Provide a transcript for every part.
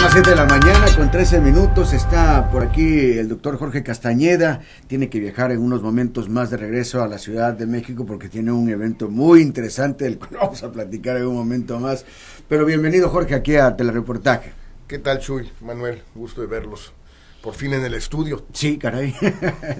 Son las 7 de la mañana con 13 minutos. Está por aquí el doctor Jorge Castañeda. Tiene que viajar en unos momentos más de regreso a la Ciudad de México porque tiene un evento muy interesante del cual vamos a platicar en un momento más. Pero bienvenido, Jorge, aquí a Telereportaje. ¿Qué tal, Chuy? Manuel, gusto de verlos. Por fin en el estudio. Sí, caray.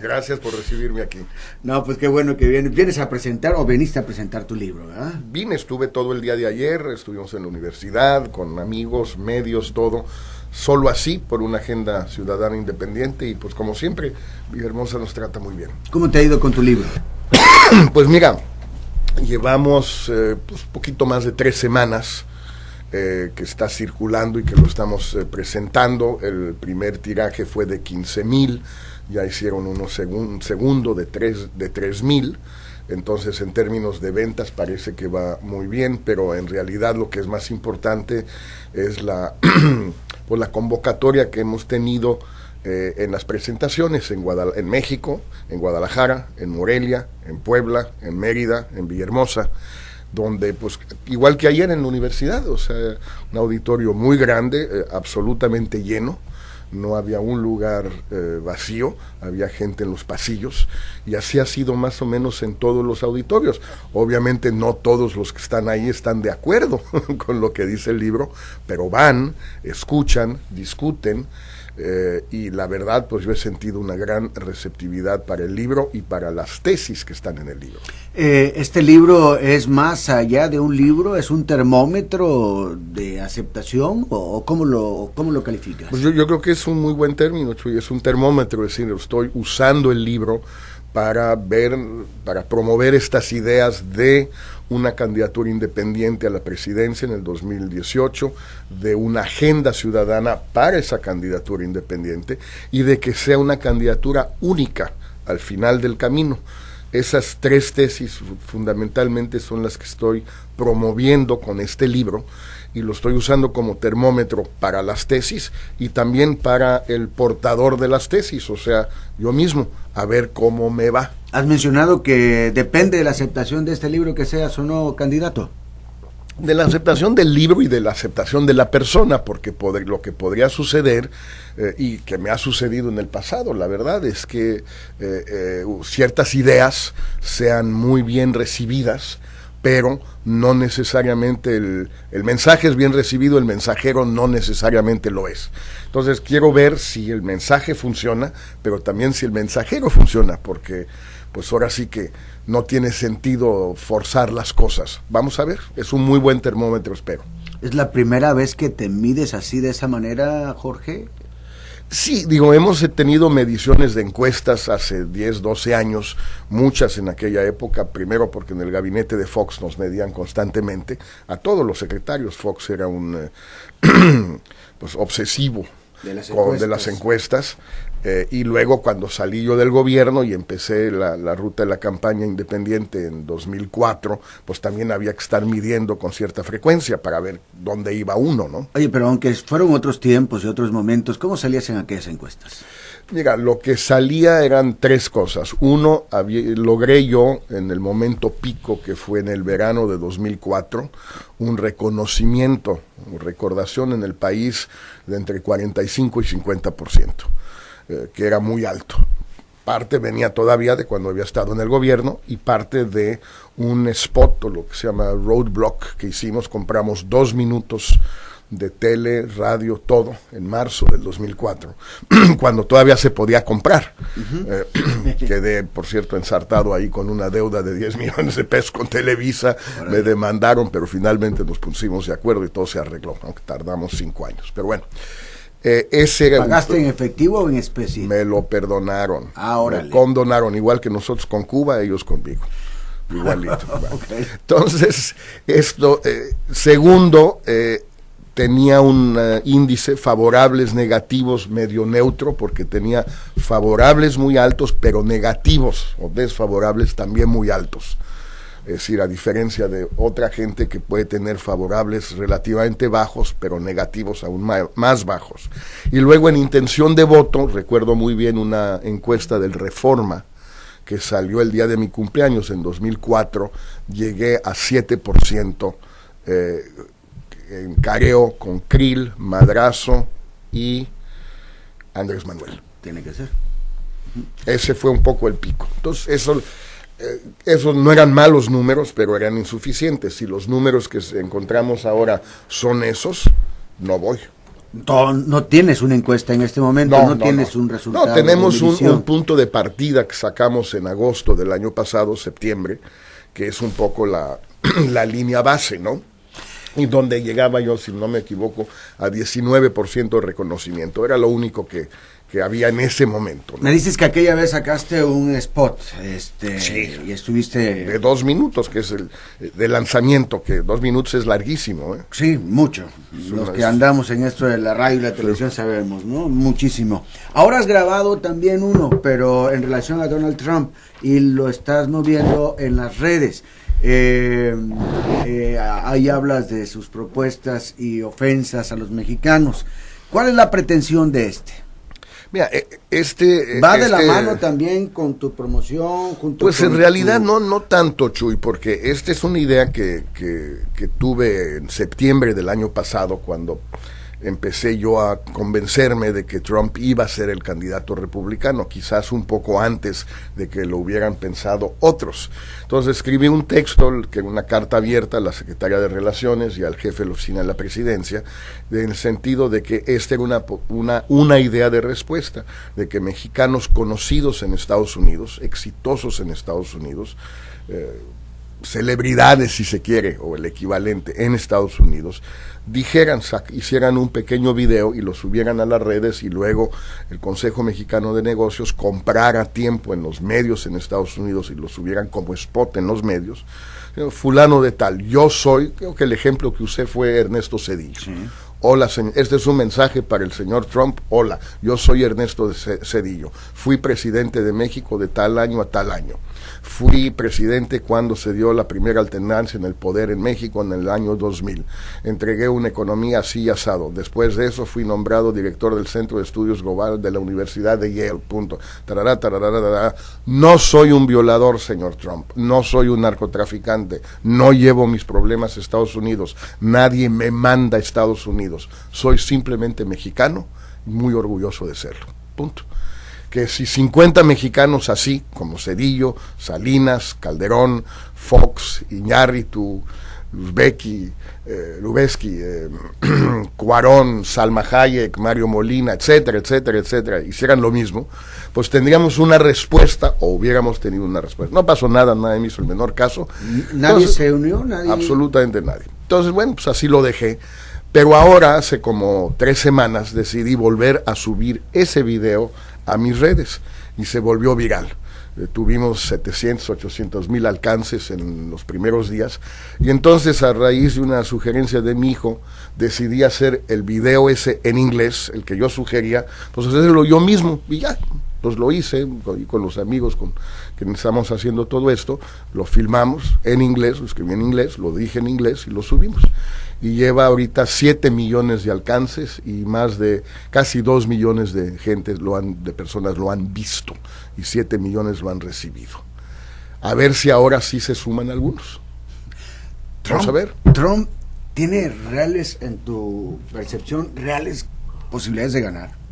Gracias por recibirme aquí. No, pues qué bueno que vienes a presentar o veniste a presentar tu libro, ¿verdad? Estuve todo el día de ayer, estuvimos en la universidad, con amigos, medios, todo. Solo así, por una agenda ciudadana independiente y pues como siempre, Villahermosa nos trata muy bien. ¿Cómo te ha ido con tu libro? Pues mira, llevamos poquito más de 3 semanas que está circulando y que lo estamos presentando. El primer tiraje fue de 15,000, ya hicieron un segundo de 3,000, entonces en términos de ventas parece que va muy bien, pero en realidad lo que es más importante es la convocatoria que hemos tenido en las presentaciones en México, en Guadalajara, en Morelia, en Puebla, en Mérida, en Villahermosa, donde pues igual que ayer en la universidad, o sea, un auditorio muy grande, absolutamente lleno, no había un lugar vacío, había gente en los pasillos, y así ha sido más o menos en todos los auditorios. Obviamente no todos los que están ahí están de acuerdo con lo que dice el libro, pero van, escuchan, discuten, y la verdad pues yo he sentido una gran receptividad para el libro y para las tesis que están en el libro. ¿Este libro es más allá de un libro? ¿Es un termómetro de aceptación? ¿O cómo lo calificas? Pues yo creo que es un muy buen término, Chuy, es un termómetro, es decir, estoy usando el libro para promover estas ideas de una candidatura independiente a la presidencia en el 2018, de una agenda ciudadana para esa candidatura independiente y de que sea una candidatura única al final del camino. Esas 3 tesis fundamentalmente son las que estoy promoviendo con este libro y lo estoy usando como termómetro para las tesis y también para el portador de las tesis, o sea, yo mismo, a ver cómo me va. Has mencionado que depende de la aceptación de este libro que seas o no candidato. De la aceptación del libro y de la aceptación de la persona, porque lo que podría suceder, y que me ha sucedido en el pasado, la verdad es que ciertas ideas sean muy bien recibidas, pero no necesariamente el mensaje es bien recibido, el mensajero no necesariamente lo es. Entonces quiero ver si el mensaje funciona, pero también si el mensajero funciona, porque pues ahora sí que no tiene sentido forzar las cosas. Vamos a ver, es un muy buen termómetro, espero. ¿Es la primera vez que te mides así de esa manera, Jorge? Sí, hemos tenido mediciones de encuestas hace 10, 12 años, muchas en aquella época, primero porque en el gabinete de Fox nos medían constantemente, a todos los secretarios. Fox era un pues obsesivo de las encuestas, y luego cuando salí yo del gobierno y empecé la ruta de la campaña independiente en 2004, pues también había que estar midiendo con cierta frecuencia para ver dónde iba uno, ¿no? Oye, pero aunque fueron otros tiempos y otros momentos, ¿cómo salías en aquellas encuestas? Mira, lo que salía eran 3 cosas. Uno, logré yo, en el momento pico que fue en el verano de 2004, un reconocimiento, recordación en el país de entre 45 y 50%, que era muy alto. Parte venía todavía de cuando había estado en el gobierno y parte de un spot, o lo que se llama roadblock, que hicimos. Compramos 2 minutos de tele, radio, todo, en marzo del 2004, cuando todavía se podía comprar. Quedé, por cierto, ensartado ahí con una deuda de 10 millones de pesos con Televisa. Me demandaron, pero finalmente nos pusimos de acuerdo y todo se arregló, aunque tardamos 5 años. Pero bueno, ¿pagaste en efectivo o en especie? Me lo perdonaron, órale. Me condonaron, igual que nosotros con Cuba, ellos conmigo. Igualito. Okay. Entonces, segundo, tenía un índice favorables, negativos, medio neutro, porque tenía favorables muy altos, pero negativos o desfavorables también muy altos. Es decir, a diferencia de otra gente que puede tener favorables relativamente bajos, pero negativos aún más bajos. Y luego en intención de voto, recuerdo muy bien una encuesta del Reforma, que salió el día de mi cumpleaños en 2004, llegué a 7%, en careo con Krill, Madrazo y Andrés Manuel. Tiene que ser. Ese fue un poco el pico. Entonces, esos no eran malos números, pero eran insuficientes. Si los números que encontramos ahora son esos, no voy. No tienes una encuesta en este momento, no tienes un resultado. No, tenemos un punto de partida que sacamos en agosto del año pasado, septiembre, que es un poco la línea base, ¿no? Y donde llegaba yo, si no me equivoco, a 19% de reconocimiento. Era lo único que había en ese momento, ¿no? Me dices que aquella vez sacaste un spot, sí, y estuviste... De 2 minutos, que es el de lanzamiento, que 2 minutos es larguísimo, ¿eh? Sí, mucho. Los que andamos en esto de la radio y la televisión sabemos, ¿no? Muchísimo. Ahora has grabado también uno, pero en relación a Donald Trump, y lo estás moviendo en las redes. Ahí hablas de sus propuestas y ofensas a los mexicanos. ¿Cuál es la pretensión de este? Mira, ¿Va de la mano también con tu promoción? Pues en realidad no tanto, Chuy, porque esta es una idea que tuve en septiembre del año pasado, cuando empecé yo a convencerme de que Trump iba a ser el candidato republicano, quizás un poco antes de que lo hubieran pensado otros. Entonces escribí un texto, una carta abierta a la secretaria de Relaciones y al jefe de la oficina de la presidencia, en el sentido de que esta era una idea de respuesta, de que mexicanos conocidos en Estados Unidos, exitosos en Estados Unidos, celebridades si se quiere, o el equivalente en Estados Unidos, hicieran un pequeño video y lo subieran a las redes, y luego el Consejo Mexicano de Negocios comprara tiempo en los medios en Estados Unidos y lo subieran como spot en los medios. Fulano de tal, yo soy, creo que el ejemplo que usé fue Ernesto Zedillo. Sí. Hola, este es un mensaje para el señor Trump. Hola, yo soy Ernesto Zedillo. Fui presidente de México de tal año a tal año. Fui presidente cuando se dio la primera alternancia en el poder en México en el año 2000. Entregué una economía así asado. Después de eso fui nombrado director del Centro de Estudios Global de la Universidad de Yale. Punto. Tarará, tarará, tarará. No soy un violador, señor Trump. No soy un narcotraficante. No llevo mis problemas a Estados Unidos. Nadie me manda a Estados Unidos. Soy simplemente mexicano y muy orgulloso de serlo. Punto. Que si 50 mexicanos así, como Zedillo, Salinas, Calderón, Fox, Iñárritu, Lubezki, Cuarón, Salma Hayek, Mario Molina, etcétera, etcétera, etcétera, hicieran lo mismo, pues tendríamos una respuesta, o hubiéramos tenido una respuesta. No pasó nada, nadie me hizo el menor caso. ¿Nadie se unió? ¿Nadie? Absolutamente nadie. Entonces, bueno, pues así lo dejé. Pero ahora, hace como 3 semanas, decidí volver a subir ese video a mis redes y se volvió viral. Tuvimos 700, 800 mil alcances en los primeros días, y entonces, a raíz de una sugerencia de mi hijo, decidí hacer el video ese en inglés, el que yo sugería, pues hacerlo yo mismo, y ya, pues lo hice con los amigos con quienes estamos haciendo todo esto, lo filmamos en inglés, lo escribí en inglés, lo dije en inglés y lo subimos. Y lleva ahorita 7 millones de alcances y más de casi 2 millones de personas lo han visto, y 7 millones lo han recibido. A ver si ahora sí se suman algunos. Vamos a ver. ¿Trump tiene reales, en tu percepción, reales posibilidades de ganar?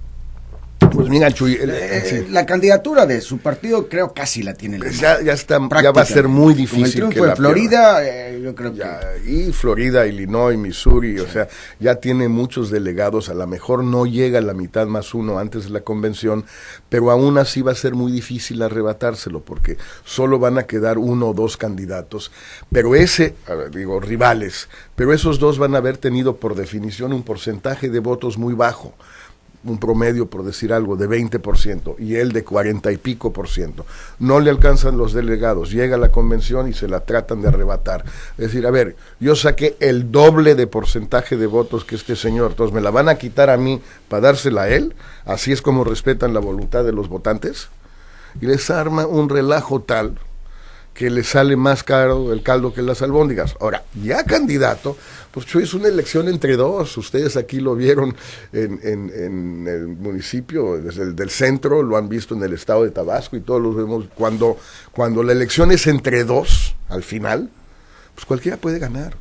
Pues mira, Chuy, sí, la candidatura de su partido creo casi la tiene. Ya va a ser muy difícil. Con el triunfo de Florida, yo creo que... Y Florida, Illinois, Missouri, sí. O sea, ya tiene muchos delegados, a lo mejor no llega a la mitad más uno antes de la convención, pero aún así va a ser muy difícil arrebatárselo, porque solo van a quedar 1 o 2 candidatos, pero rivales, pero esos 2 van a haber tenido por definición un porcentaje de votos muy bajo, un promedio, por decir algo, de 20%, y él de 40 y pico %. No le alcanzan los delegados, llega a la convención y se la tratan de arrebatar. Es decir, a ver, yo saqué el doble de porcentaje de votos que este señor, entonces me la van a quitar a mí para dársela a él. Así es como respetan la voluntad de los votantes, y les arma un relajo tal que le sale más caro el caldo que las albóndigas. Ahora, ya candidato, pues es una elección entre 2, ustedes aquí lo vieron en el municipio, desde el del centro, lo han visto en el estado de Tabasco, y todos lo vemos, cuando la elección es entre 2, al final, pues cualquiera puede ganar.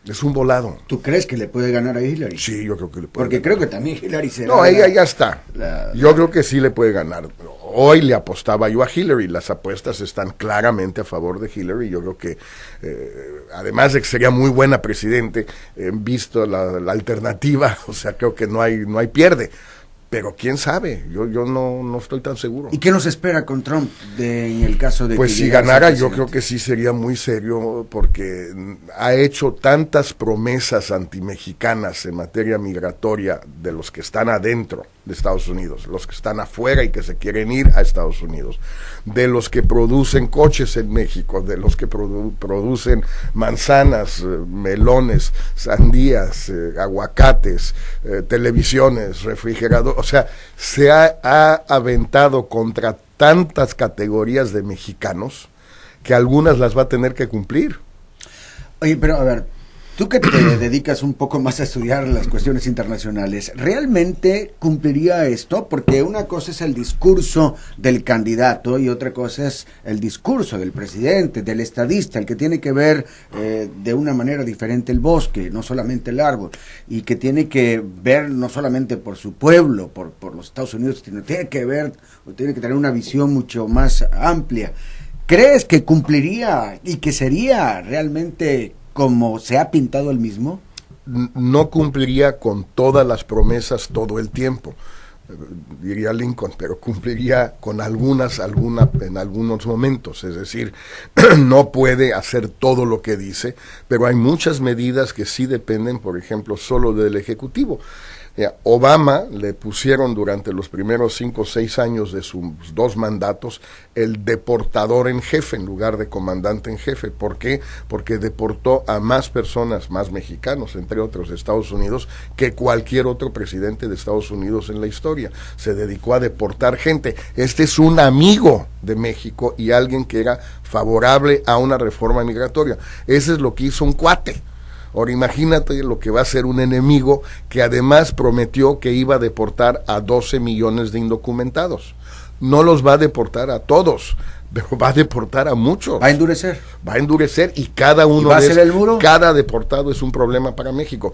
Es un volado. ¿Tú crees que le puede ganar a Hillary? Sí, yo creo que le puede Porque ganar. creo que también Hillary será... No, ella ya está. Yo creo que sí le puede ganar. Hoy le apostaba yo a Hillary. Las apuestas están claramente a favor de Hillary. Yo creo que, además de que sería muy buena presidente, visto la alternativa, o sea, creo que no hay pierde. Pero quién sabe, yo no estoy tan seguro. ¿Y qué nos espera con Trump en el caso de pues que si ganara, yo creo que sí sería muy serio, porque ha hecho tantas promesas antimexicanas en materia migratoria de los que están adentro de Estados Unidos, los que están afuera y que se quieren ir a Estados Unidos, de los que producen coches en México, de los que producen manzanas, melones, sandías, aguacates, televisiones, refrigeradores. O sea, se ha aventado contra tantas categorías de mexicanos que algunas las va a tener que cumplir. Oye, pero a ver, tú que te dedicas un poco más a estudiar las cuestiones internacionales, ¿realmente cumpliría esto? Porque una cosa es el discurso del candidato y otra cosa es el discurso del presidente, del estadista, el que tiene que ver de una manera diferente el bosque, no solamente el árbol, y que tiene que ver no solamente por su pueblo, por los Estados Unidos, sino tiene que tener una visión mucho más amplia. ¿Crees que cumpliría y que sería realmente como se ha pintado el mismo? No cumpliría con todas las promesas todo el tiempo, diría Lincoln, pero cumpliría con algunas en algunos momentos. Es decir, no puede hacer todo lo que dice, pero hay muchas medidas que sí dependen, por ejemplo, solo del Ejecutivo. Obama le pusieron durante los primeros 5 o 6 años de sus 2 mandatos el deportador en jefe en lugar de comandante en jefe. ¿Por qué? Porque deportó a más personas, más mexicanos, entre otros, de Estados Unidos, que cualquier otro presidente de Estados Unidos en la historia. Se dedicó a deportar gente. Este es un amigo de México y alguien que era favorable a una reforma migratoria. Ese es lo que hizo un cuate. Ahora imagínate lo que va a hacer un enemigo que además prometió que iba a deportar a 12 millones de indocumentados. No los va a deportar a todos, pero va a deportar a muchos. ¿Va a endurecer? Va a endurecer y cada uno ¿Va a ser el muro? Cada deportado es un problema para México.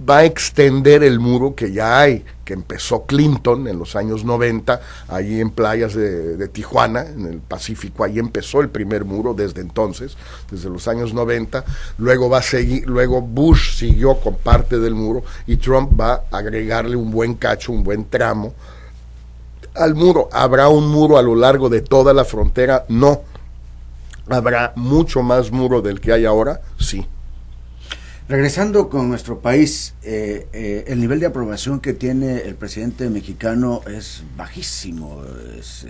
Va a extender el muro que ya hay, que empezó Clinton en los años 90, allí en playas de Tijuana, en el Pacífico, ahí empezó el primer muro desde entonces, desde los años 90, luego va a seguir, luego Bush siguió con parte del muro y Trump va a agregarle un buen cacho, un buen tramo al muro. ¿Habrá un muro a lo largo de toda la frontera? No. ¿Habrá mucho más muro del que hay ahora? Sí. Regresando con nuestro país, el nivel de aprobación que tiene el presidente mexicano es bajísimo, es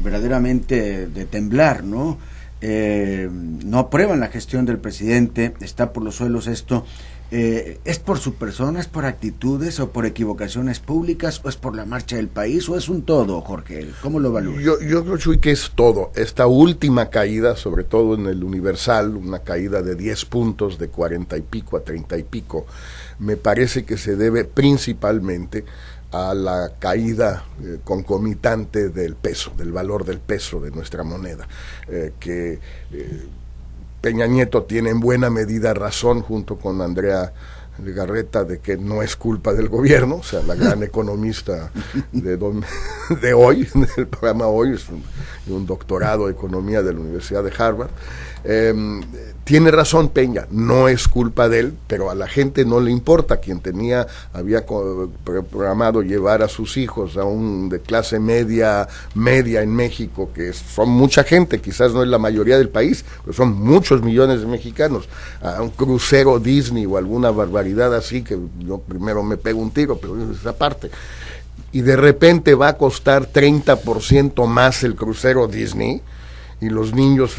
verdaderamente de temblar, ¿no? No aprueban la gestión del presidente, está por los suelos esto. ¿Es por su persona, es por actitudes o por equivocaciones públicas o es por la marcha del país o es un todo, Jorge? ¿Cómo lo evalúas? Yo creo, Chuy, que es todo. Esta última caída, sobre todo en el Universal, una caída de 10 puntos, de 40 y pico a 30 y pico, me parece que se debe principalmente a la caída concomitante del peso, del valor del peso de nuestra moneda, Peña Nieto tiene en buena medida razón, junto con Andrea Legarreta, de que no es culpa del gobierno. O sea, la gran economista de hoy, del programa Hoy, es un doctorado de economía de la Universidad de Harvard. Tiene razón Peña, no es culpa de él, pero a la gente no le importa. Quien había programado llevar a sus hijos a de clase media en México, que son mucha gente, quizás no es la mayoría del país, pero son muchos millones de mexicanos, a un crucero Disney o alguna barbaridad así, que yo primero me pego un tiro, pero es esa parte. Y de repente va a costar 30% más el crucero Disney, y los niños,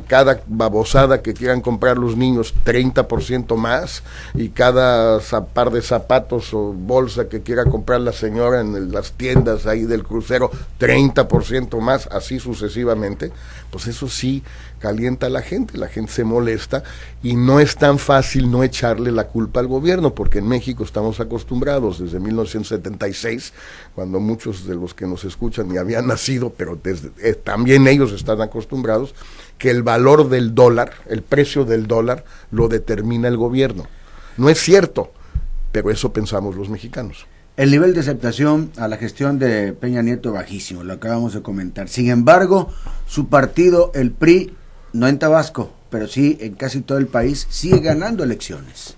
cada babosada que quieran comprar los niños, 30% más, y cada par de zapatos o bolsa que quiera comprar la señora en las tiendas ahí del crucero, 30% más, así sucesivamente. Pues eso sí calienta a la gente se molesta y no es tan fácil no echarle la culpa al gobierno, porque en México estamos acostumbrados desde 1976, cuando muchos de los que nos escuchan ni habían nacido, pero también ellos están acostumbrados, que el valor del dólar, el precio del dólar, lo determina el gobierno. No es cierto, pero eso pensamos los mexicanos. El nivel de aceptación a la gestión de Peña Nieto bajísimo, lo acabamos de comentar. Sin embargo, su partido, el PRI, no en Tabasco, pero sí en casi todo el país, sigue ganando elecciones.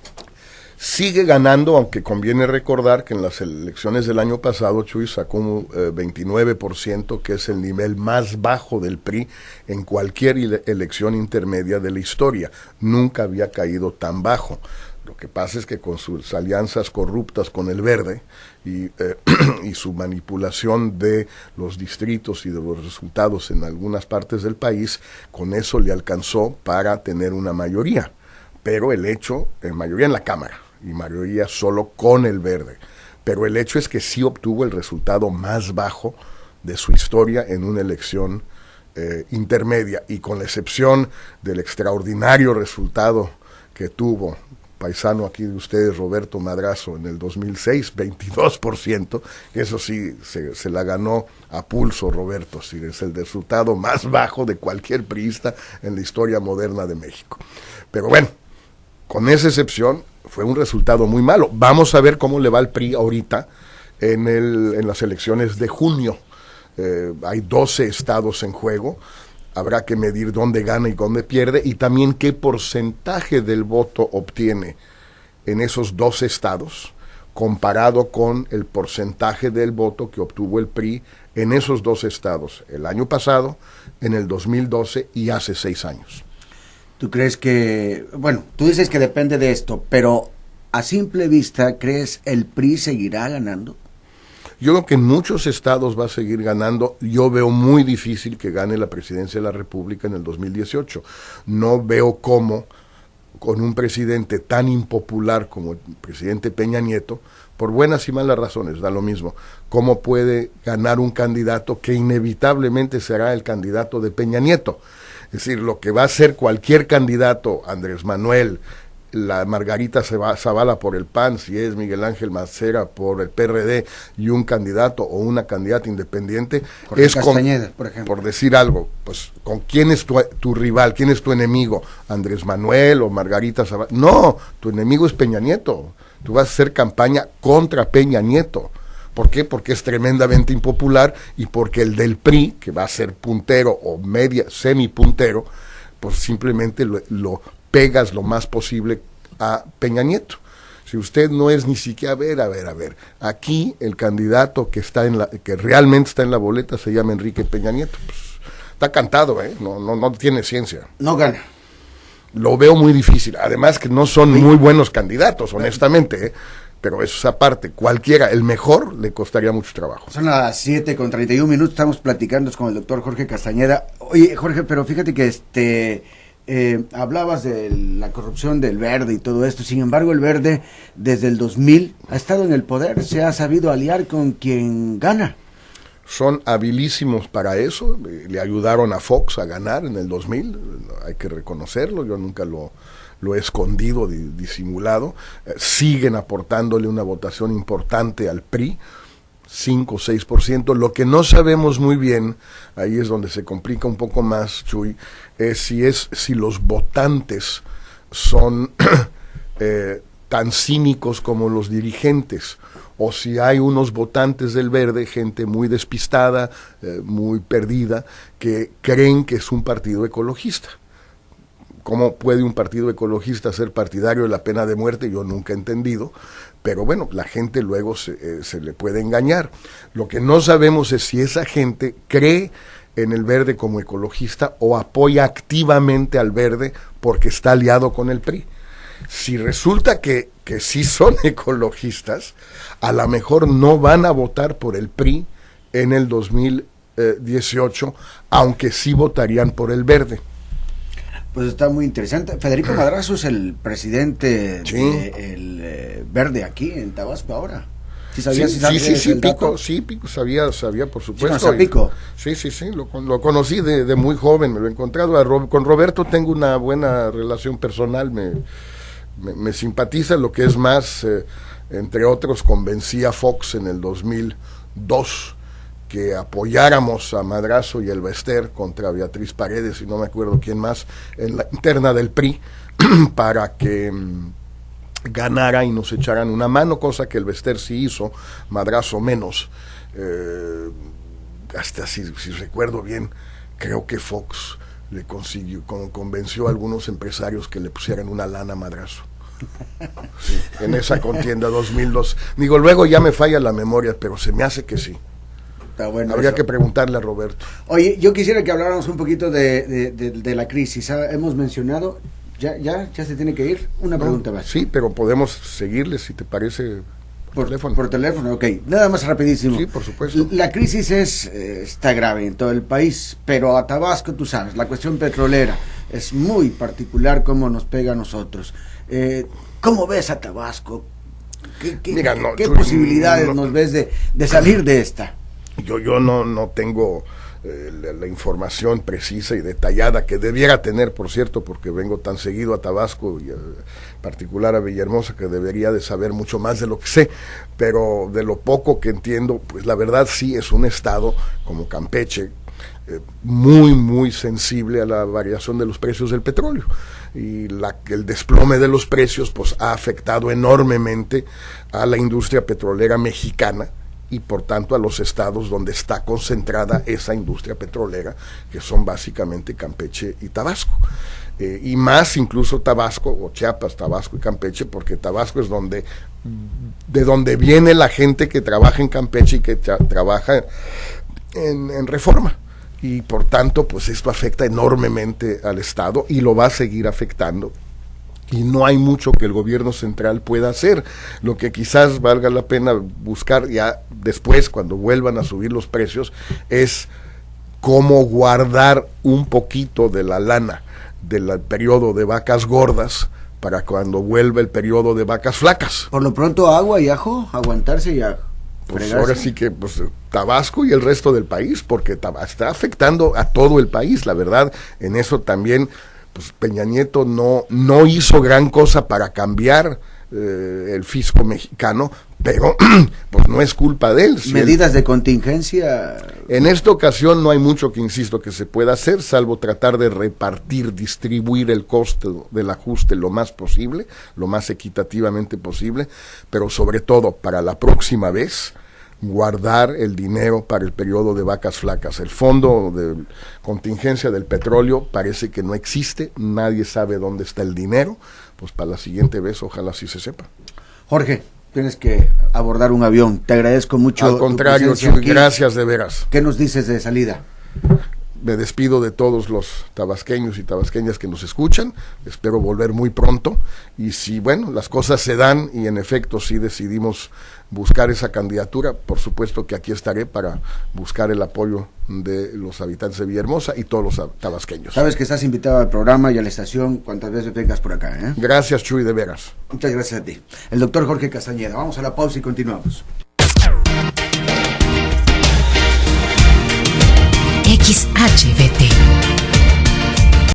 Sigue ganando, aunque conviene recordar que en las elecciones del año pasado Chuy sacó un 29%, que es el nivel más bajo del PRI en cualquier elección intermedia de la historia. Nunca había caído tan bajo. Lo que pasa es que con sus alianzas corruptas con el Verde y su manipulación de los distritos y de los resultados en algunas partes del país, con eso le alcanzó para tener una mayoría. Pero el hecho, mayoría en la Cámara y mayoría solo con el Verde. Pero el hecho es que sí obtuvo el resultado más bajo de su historia en una elección intermedia, y con la excepción del extraordinario resultado que tuvo paisano aquí de ustedes, Roberto Madrazo, en el 2006, 22%, eso sí, se la ganó a pulso Roberto, sí, es el resultado más bajo de cualquier priista en la historia moderna de México. Pero bueno, con esa excepción, fue un resultado muy malo. Vamos a ver cómo le va al PRI ahorita en las elecciones de junio. Hay 12 estados en juego. Habrá que medir dónde gana y dónde pierde, y también qué porcentaje del voto obtiene en esos 12 estados, comparado con el porcentaje del voto que obtuvo el PRI en esos 12 estados el año pasado, en el 2012 y hace 6 años. ¿Tú crees que, bueno, tú dices que depende de esto, pero a simple vista, ¿crees el PRI seguirá ganando? Yo creo que en muchos estados va a seguir ganando. Yo veo muy difícil que gane la presidencia de la República en el 2018. No veo cómo, con un presidente tan impopular como el presidente Peña Nieto, por buenas y malas razones, da lo mismo, cómo puede ganar un candidato que inevitablemente será el candidato de Peña Nieto. Es decir, lo que va a hacer cualquier candidato, Andrés Manuel, la Margarita Zavala por el PAN, si es Miguel Ángel Mancera por el PRD, y un candidato o una candidata independiente, Jorge Castañeda, por ejemplo. Por decir algo, pues, ¿con quién es tu rival? ¿Quién es tu enemigo? ¿Andrés Manuel o Margarita Zavala? No, tu enemigo es Peña Nieto. Tú vas a hacer campaña contra Peña Nieto. ¿Por qué? Porque es tremendamente impopular, y porque el del PRI, que va a ser puntero o semipuntero, pues simplemente lo pegas lo más posible a Peña Nieto. Si usted no es ni siquiera, a ver, aquí el candidato que realmente está en la boleta se llama Enrique Peña Nieto. Pues, está cantado, no tiene ciencia. No gana. Lo veo muy difícil, además que no son muy buenos candidatos, honestamente, pero eso es aparte. Cualquiera, el mejor, le costaría mucho trabajo. Son las 7:31, estamos platicando con el doctor Jorge Castañeda. Oye, Jorge, pero fíjate que hablabas de la corrupción del Verde y todo esto. Sin embargo, el Verde desde el 2000 ha estado en el poder, se ha sabido aliar con quien gana. Son habilísimos para eso, le ayudaron a Fox a ganar en el 2000, hay que reconocerlo, yo nunca lo he escondido, disimulado. Siguen aportándole una votación importante al PRI, 5 o 6%. Lo que no sabemos muy bien, ahí es donde se complica un poco más, Chuy, es si los votantes son tan cínicos como los dirigentes, o si hay unos votantes del Verde, gente muy despistada, muy perdida, que creen que es un partido ecologista. ¿Cómo puede un partido ecologista ser partidario de la pena de muerte? Yo nunca he entendido, pero bueno, la gente luego se le puede engañar. Lo que no sabemos es si esa gente cree en el Verde como ecologista o apoya activamente al Verde porque está aliado con el PRI. Si resulta que sí son ecologistas, a lo mejor no van a votar por el PRI en el 2018, aunque sí votarían por el Verde. Pues está muy interesante. Federico Madrazo es el presidente del Verde aquí en Tabasco ahora. sabías, sí, el dato? Pico, sabía, por supuesto. Sí, Pico. Sí, lo conocí de muy joven, me lo he encontrado. Con Roberto tengo una buena relación personal, me simpatiza, lo que es más, entre otros, convencí a Fox en el 2002 que apoyáramos a Madrazo y el Bester contra Beatriz Paredes y no me acuerdo quién más en la interna del PRI para que ganara y nos echaran una mano, cosa que el Bester sí hizo, Madrazo menos. Hasta si recuerdo bien, creo que Fox le convenció a algunos empresarios que le pusieran una lana a Madrazo. Sí, en esa contienda 2002. Digo, luego ya me falla la memoria, pero se me hace que sí. Bueno, habría que preguntarle a Roberto. Oye, yo quisiera que habláramos un poquito de la crisis. Hemos mencionado, ya se tiene que ir. Una pregunta más. Sí, pero podemos seguirle si te parece por teléfono. Por teléfono, ok. Nada más rapidísimo. Sí, por supuesto. La crisis está grave en todo el país, pero a Tabasco, tú sabes, la cuestión petrolera es muy particular cómo nos pega a nosotros. ¿Cómo ves a Tabasco? ¿Qué posibilidades nos ves de salir de esta? Yo no tengo la información precisa y detallada que debiera tener, por cierto, porque vengo tan seguido a Tabasco y en particular a Villahermosa que debería de saber mucho más de lo que sé, pero de lo poco que entiendo, pues la verdad sí es un estado como Campeche muy sensible a la variación de los precios del petróleo y el desplome de los precios pues ha afectado enormemente a la industria petrolera mexicana y por tanto a los estados donde está concentrada esa industria petrolera, que son básicamente Campeche y Tabasco. Y más incluso Tabasco, o Chiapas, Tabasco y Campeche, porque Tabasco es de donde viene la gente que trabaja en Campeche y que trabaja en Reforma. Y por tanto, pues esto afecta enormemente al estado y lo va a seguir afectando. Y no hay mucho que el gobierno central pueda hacer. Lo que quizás valga la pena buscar ya después, cuando vuelvan a subir los precios, es cómo guardar un poquito de la lana del periodo de vacas gordas para cuando vuelva el periodo de vacas flacas. Por lo pronto, agua y ajo, aguantarse y ajo. Pues ahora sí que Tabasco y el resto del país, porque está afectando a todo el país, la verdad, en eso también pues Peña Nieto no hizo gran cosa para cambiar el fisco mexicano, pero pues no es culpa de él. Medidas de contingencia. En esta ocasión no hay mucho que, insisto, que se pueda hacer, salvo tratar de distribuir el coste del ajuste lo más posible, lo más equitativamente posible, pero sobre todo para la próxima vez guardar el dinero para el periodo de vacas flacas. El fondo de contingencia del petróleo parece que no existe, nadie sabe dónde está el dinero, pues para la siguiente vez ojalá sí se sepa. Jorge, tienes que abordar un avión, te agradezco mucho. Al contrario, Chuy, gracias de veras. ¿Qué nos dices de salida? Me despido de todos los tabasqueños y tabasqueñas que nos escuchan, espero volver muy pronto y si, bueno, las cosas se dan y en efecto si decidimos buscar esa candidatura, por supuesto que aquí estaré para buscar el apoyo de los habitantes de Villahermosa y todos los tabasqueños. Sabes que estás invitado al programa y a la estación cuantas veces vengas por acá, ¿eh? Gracias, Chuy, de veras. Muchas gracias a ti. El doctor Jorge Castañeda. Vamos a la pausa y continuamos.